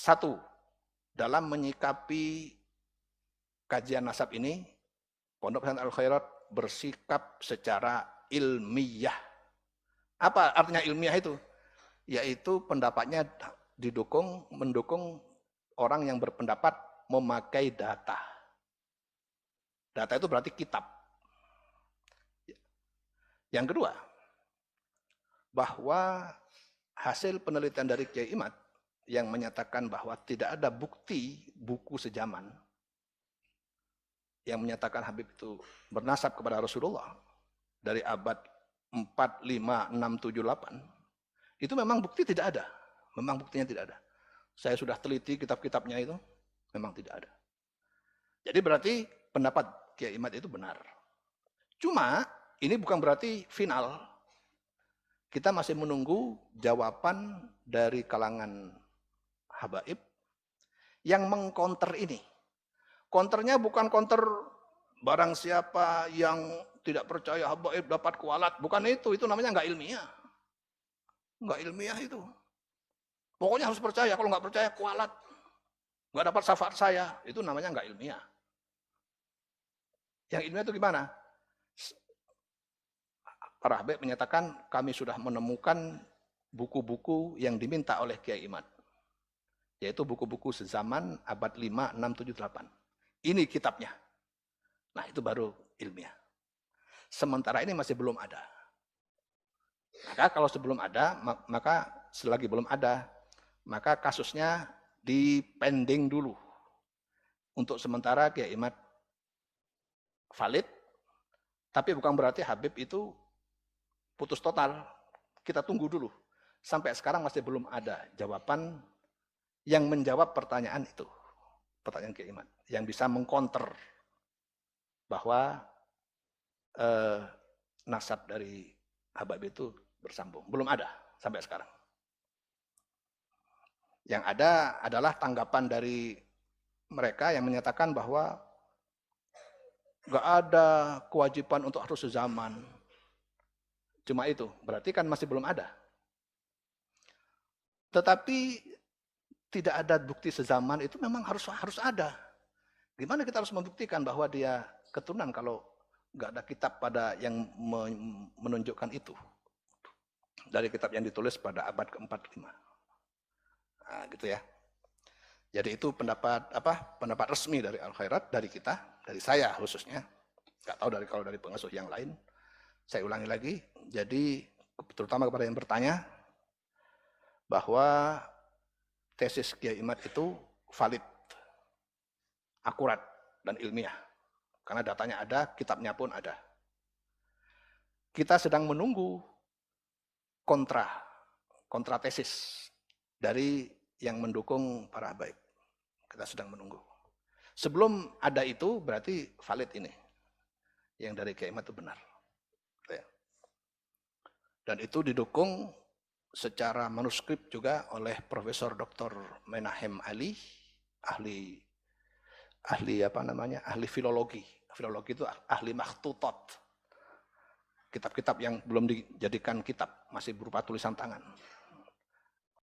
Satu, dalam menyikapi kajian nasab ini, Pondok Pesantren Al-Khairat bersikap secara ilmiah. Apa artinya ilmiah itu? Yaitu pendapatnya mendukung orang yang berpendapat memakai data. Data itu berarti kitab. Yang kedua, bahwa hasil penelitian dari Kiai Imad yang menyatakan bahwa tidak ada bukti buku sejaman yang menyatakan Habib itu bernasab kepada Rasulullah dari abad 4, 5, 6, 7, 8, itu memang bukti tidak ada. Memang buktinya tidak ada. Saya sudah teliti kitab-kitabnya itu, memang tidak ada. Jadi berarti pendapat Kiai Imad itu benar. Cuma ini bukan berarti final. Kita masih menunggu jawaban dari kalangan habaib yang mengkonter ini. Konternya bukan konter barang siapa yang tidak percaya habaib dapat kualat. Bukan itu namanya nggak ilmiah. Nggak ilmiah itu. Pokoknya harus percaya, kalau nggak percaya kualat. Nggak dapat syafaat saya, itu namanya nggak ilmiah. Yang ilmiah itu gimana? Para habaib menyatakan kami sudah menemukan buku-buku yang diminta oleh Kiai Imad. Yaitu buku-buku sezaman abad 5, 6, 7, 8. Ini kitabnya. Nah itu baru ilmiah. Sementara ini masih belum ada. Maka kalau sebelum ada, maka selagi belum ada, maka kasusnya dipending dulu. Untuk sementara Kiai Imad valid, tapi bukan berarti Habib itu putus total. Kita tunggu dulu. Sampai sekarang masih belum ada jawaban yang menjawab pertanyaan itu. Pertanyaan Kiai Imad. Yang bisa mengkonter bahwa nasab dari Habib itu bersambung. Belum ada sampai sekarang. Yang ada adalah tanggapan dari mereka yang menyatakan bahwa nggak ada kewajiban untuk harus sezaman. Cuma itu, berarti kan masih belum ada. Tetapi tidak ada bukti sezaman itu memang harus ada. Gimana kita harus membuktikan bahwa dia keturunan kalau nggak ada kitab pada yang menunjukkan itu dari kitab yang ditulis pada abad ke-4-5. Nah, gitu ya. Jadi itu pendapat resmi dari Al-Khairat, dari kita, dari saya khususnya. Nggak tahu kalau dari pengasuh yang lain. Saya ulangi lagi. Jadi terutama kepada yang bertanya bahwa tesis Kiai Imad itu valid, akurat, dan ilmiah. Karena datanya ada, kitabnya pun ada. Kita sedang menunggu kontra tesis dari yang mendukung para habaib. Kita sedang menunggu. Sebelum ada itu berarti valid ini. Yang dari Kiai Imad itu benar. Dan itu didukung secara manuskrip juga oleh Profesor Dr. Menahem Ali, ahli filologi. Filologi itu ahli makhtutot. Kitab-kitab yang belum dijadikan kitab, masih berupa tulisan tangan.